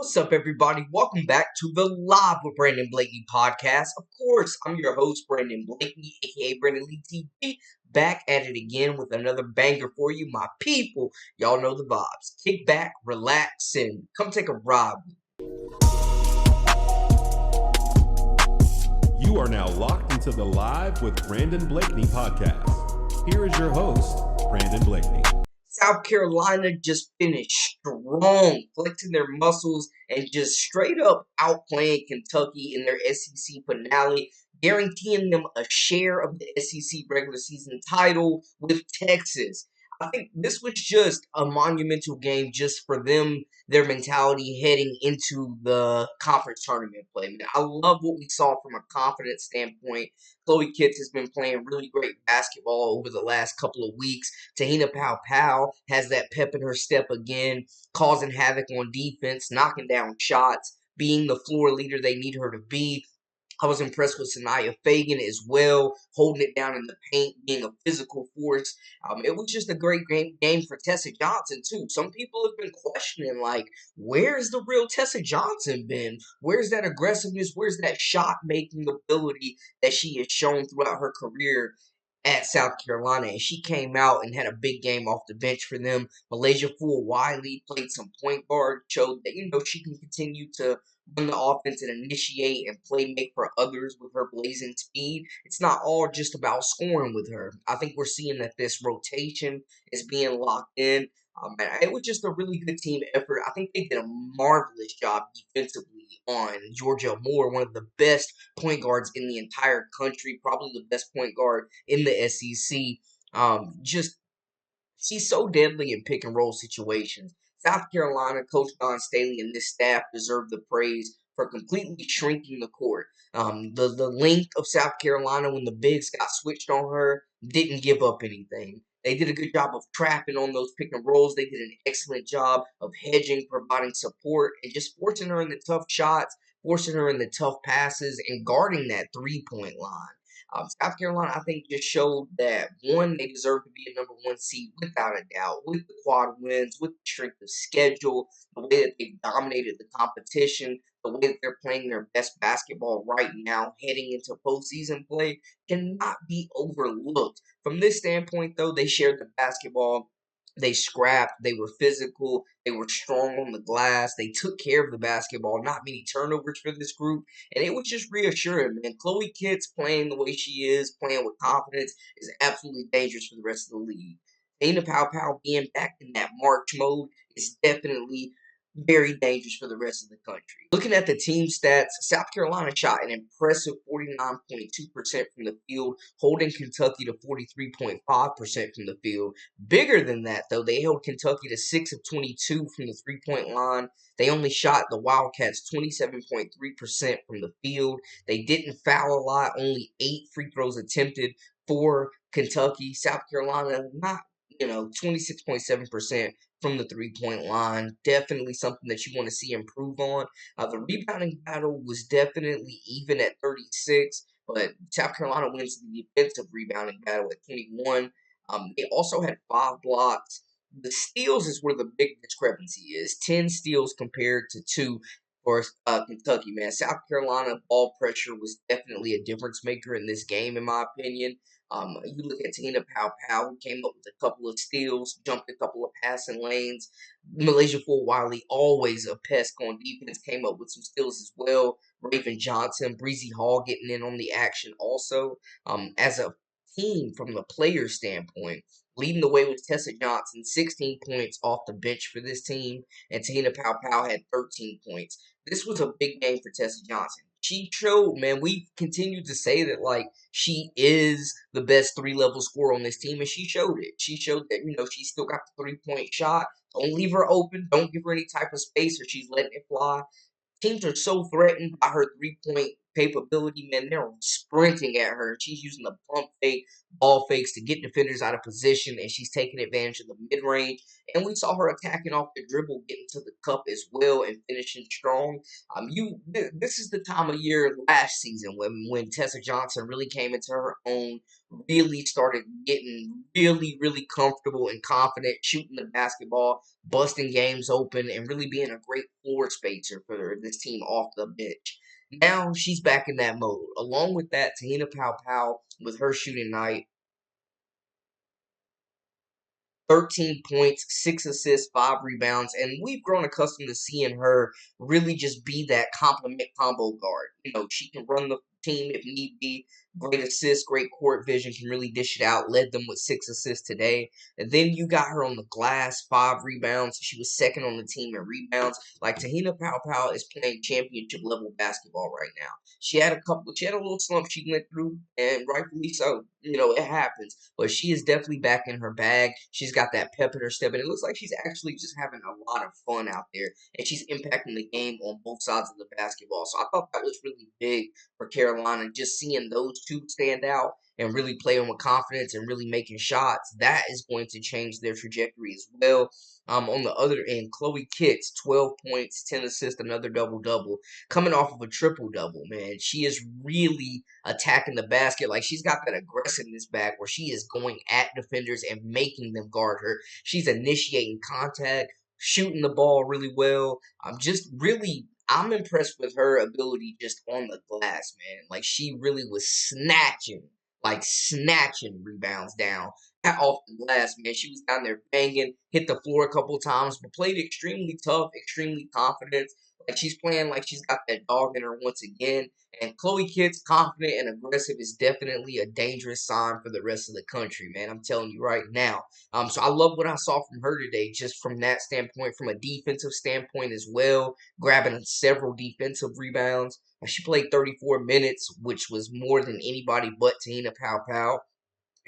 What's up, everybody? Welcome back to the Live with Brandon Blakey podcast. Of course, I'm your host, Brandon Blakey, aka Brandon Lee TV, back at it again with another banger for you, my people. Y'all know the vibes. Kick back, relax, and come take a ride. You are now locked into the Live with Brandon Blakey podcast. Here is your host, Brandon Blakey. South Carolina just finished strong, flexing their muscles and just straight up outplaying Kentucky in their SEC finale, guaranteeing them a share of the SEC regular season title with Texas. I think this was just a monumental game just for them, their mentality heading into the conference tournament play. Man, I love what we saw from a confidence standpoint. Chloe Kitts has been playing really great basketball over the last couple of weeks. Tahina Powell has that pep in her step again, causing havoc on defense, knocking down shots, being the floor leader they need her to be. I was impressed with Sanaya Fagan as well, holding it down in the paint, being a physical force. It was just a great game for Tessa Johnson, too. Some people have been questioning, like, where's the real Tessa Johnson been? Where's that aggressiveness? Where's that shot-making ability that she has shown throughout her career at South Carolina? And she came out and had a big game off the bench for them. Malaysia Fool Wiley played some point guard, showed that, she can continue to run the offense and initiate and play make for others with her blazing speed. It's not all just about scoring with her. I think we're seeing that this rotation is being locked in. And it was just a really good team effort. I think they did a marvelous job defensively on Georgia Moore, one of the best point guards in the entire country, probably the best point guard in the SEC. She's so deadly in pick and roll situations. South Carolina, Coach Don Staley and this staff deserve the praise for completely shrinking the court. The length of South Carolina when the bigs got switched on her didn't give up anything. They did a good job of trapping on those pick and rolls. They did an excellent job of hedging, providing support, and just forcing her in the tough shots, forcing her in the tough passes, and guarding that three-point line. South Carolina, I think, just showed that, one, they deserve to be a number one seed without a doubt, with the quad wins, with the strength of schedule, the way that they dominated the competition, the way that they're playing their best basketball right now, heading into postseason play, cannot be overlooked. From this standpoint, though, they shared the basketball. They scrapped. They were physical. They were strong on the glass. They took care of the basketball. Not many turnovers for this group. And it was just reassuring, man. Chloe Kitts playing the way she is, playing with confidence, is absolutely dangerous for the rest of the league. Dana Powell being back in that March mode is definitely very dangerous for the rest of the country. Looking at the team stats, South Carolina shot an impressive 49.2% from the field, holding Kentucky to 43.5% from the field. Bigger than that, though, they held Kentucky to 6 of 22 from the three-point line. They only shot the Wildcats 27.3% from the field. They didn't foul a lot, only 8 free throws attempted for Kentucky. South Carolina, not 26.7% from the three-point line. Definitely something that you want to see improve on. The rebounding battle was definitely even at 36, but South Carolina wins the defensive rebounding battle at 21. They also had 5 blocks. The steals is where the big discrepancy is. 10 steals compared to 2 for Kentucky, man. South Carolina ball pressure was definitely a difference maker in this game, in my opinion. You look at Tina Powell, who came up with a couple of steals, jumped a couple of passing lanes. Malaysia Ford Wiley, always a pest on defense, came up with some steals as well. Raven Johnson, Breezy Hall getting in on the action also. As a team, from the player standpoint, leading the way was Tessa Johnson, 16 points off the bench for this team, and Tina Powell had 13 points. This was a big game for Tessa Johnson. She showed, man, we continue to say that, like, she is the best three-level scorer on this team, and she showed it. She showed that, she still got the three-point shot. Don't leave her open. Don't give her any type of space or she's letting it fly. Teams are so threatened by her three-point capability, man, they're sprinting at her. She's using the pump fake, ball fakes to get defenders out of position, and she's taking advantage of the mid range. And we saw her attacking off the dribble, getting to the cup as well, and finishing strong. This is the time of year last season when Tessa Johnson really came into her own, really started getting really comfortable and confident, shooting the basketball, busting games open, and really being a great floor spacer for this team off the bench. Now she's back in that mode. Along with that, Tahina Pow with her shooting night, 13 points, 6 assists, 5 rebounds, and we've grown accustomed to seeing her really just be that complement combo guard. She can run the team if need be. Great assists, great court vision, can really dish it out. Led them with 6 assists today. And then you got her on the glass, 5 rebounds. She was second on the team in rebounds. Like, Tahina Pow is playing championship level basketball right now. She had a little slump she went through, and rightfully so. It happens. But she is definitely back in her bag. She's got that pep in her step, and it looks like she's actually just having a lot of fun out there. And she's impacting the game on both sides of the basketball. So I thought that was really big for Carolina. Just seeing those two stand out and really playing with confidence and really making shots, that is going to change their trajectory as well. On the other end, Chloe Kitts, 12 points, 10 assists, another double-double. Coming off of a triple-double, man. She is really attacking the basket. Like, she's got that aggressiveness back where she is going at defenders and making them guard her. She's initiating contact, shooting the ball really well. I'm impressed with her ability just on the glass, man. Like, she really was snatching rebounds down off the glass, man. She was down there banging, hit the floor a couple times, but played extremely tough, extremely confident. Like, she's playing like she's got that dog in her once again. And Chloe Kitts, confident and aggressive, is definitely a dangerous sign for the rest of the country, man. I'm telling you right now. So I love what I saw from her today, just from that standpoint, from a defensive standpoint as well, grabbing several defensive rebounds. She played 34 minutes, which was more than anybody but Tahina Pow.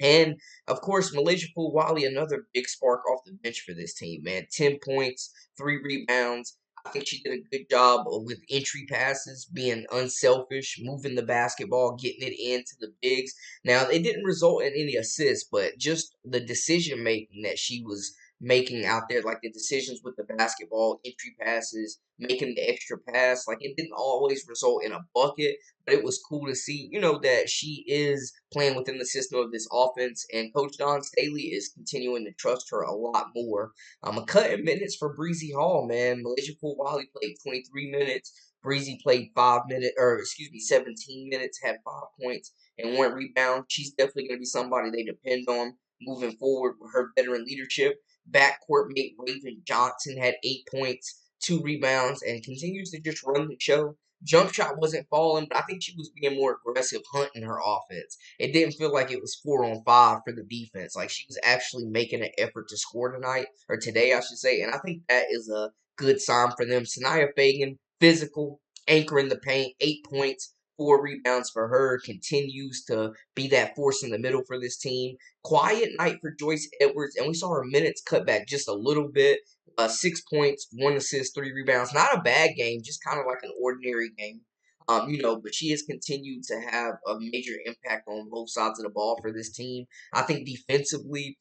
And, of course, Malaysia Fulwali, another big spark off the bench for this team, man. 10 points, 3 rebounds. I think she did a good job with entry passes, being unselfish, moving the basketball, getting it into the bigs. Now, it didn't result in any assists, but just the decision-making that she was making out there, like the decisions with the basketball, entry passes, making the extra pass, like it didn't always result in a bucket, but it was cool to see, that she is playing within the system of this offense, and Coach Don Staley is continuing to trust her a lot more. A cut in minutes for Breezy Hall, man. Malaysia Fulwali played 23 minutes. Breezy played 17 minutes, had 5 points and 1 rebound. She's definitely going to be somebody they depend on moving forward with her veteran leadership. Backcourt mate Raven Johnson had 8 points, 2 rebounds, and continues to just run the show. Jump shot wasn't falling, but I think she was being more aggressive, hunting her offense. It didn't feel like it was 4-on-5 for the defense. Like, she was actually making an effort to score tonight, or today, I should say. And I think that is a good sign for them. Sanaya Fagan, physical, anchoring the paint, 8 points, 4 rebounds for her, continues to be that force in the middle for this team. Quiet night for Joyce Edwards, and we saw her minutes cut back just a little bit. 6 points, 1 assist, 3 rebounds. Not a bad game, just kind of like an ordinary game. But she has continued to have a major impact on both sides of the ball for this team. I think defensively,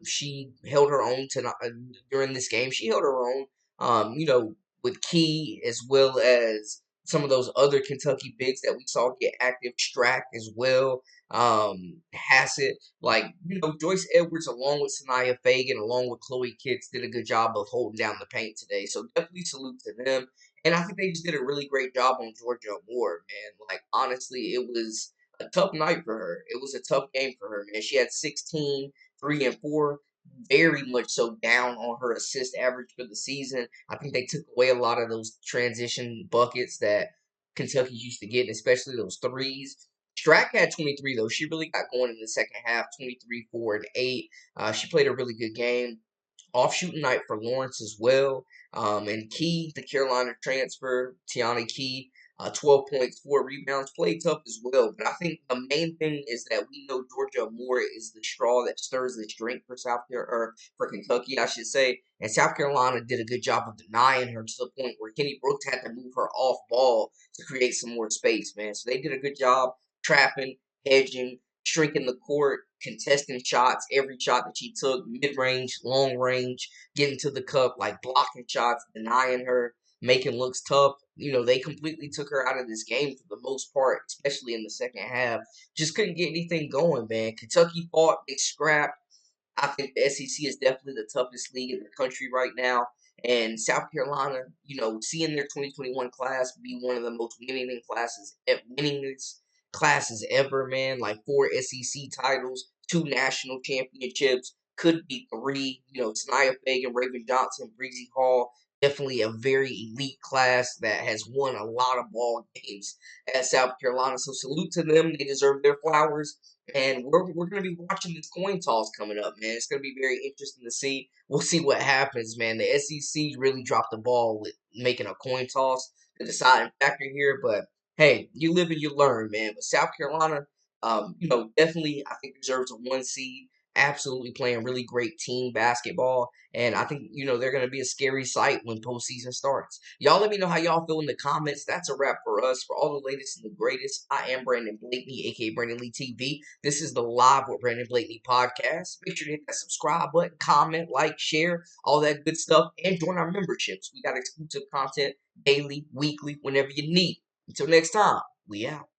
she held her own during this game. She held her own, with Key as well as some of those other Kentucky bigs that we saw get active. Strack as well. Hassett. Like, Joyce Edwards, along with Sanaya Fagan, along with Chloe Kitts, did a good job of holding down the paint today. So definitely salute to them. And I think they just did a really great job on Georgia Moore, man. Like, honestly, it was a tough night for her. It was a tough game for her, man. She had 16, 3 and 4, very much so down on her assist average for the season. I think they took away a lot of those transition buckets that Kentucky used to get, especially those threes. Strack had 23, though. She really got going in the second half, 23, 4, and 8. She played a really good game. Off shooting night for Lawrence as well. And Key, the Carolina transfer, Tiana Key, 12 points, 4 rebounds, played tough as well. But I think the main thing is that we know Georgia Moore is the straw that stirs the drink for South Carolina, or for Kentucky, I should say. And South Carolina did a good job of denying her to the point where Kenny Brooks had to move her off ball to create some more space, man. So they did a good job trapping, hedging, shrinking the court, contesting shots, every shot that she took, mid-range, long range, getting to the cup, like blocking shots, denying her, making looks tough. They completely took her out of this game for the most part, especially in the second half. Just couldn't get anything going, man. Kentucky fought, they scrapped. I think the SEC is definitely the toughest league in the country right now. And South Carolina, seeing their 2021 class be one of the most winningest classes ever, man. Like 4 SEC titles, 2 national championships, could be 3. Sanaya Fagan, Raven Johnson, Breezy Hall, definitely a very elite class that has won a lot of ball games at South Carolina. So salute to them. They deserve their flowers. And we're going to be watching this coin toss coming up, man. It's going to be very interesting to see. We'll see what happens, man. The SEC really dropped the ball with making a coin toss, the deciding factor here. But hey, you live and you learn, man. But South Carolina, definitely I think deserves a 1 seed. Absolutely playing really great team basketball. And I think, they're going to be a scary sight when postseason starts. Y'all let me know how y'all feel in the comments. That's a wrap for us. For all the latest and the greatest, I am Brandon Blakeney, a.k.a. Brandon Lee TV. This is the Live with Brandon Blakeney podcast. Make sure to hit that subscribe button, comment, like, share, all that good stuff, and join our memberships. We got exclusive content daily, weekly, whenever you need. Until next time, we out.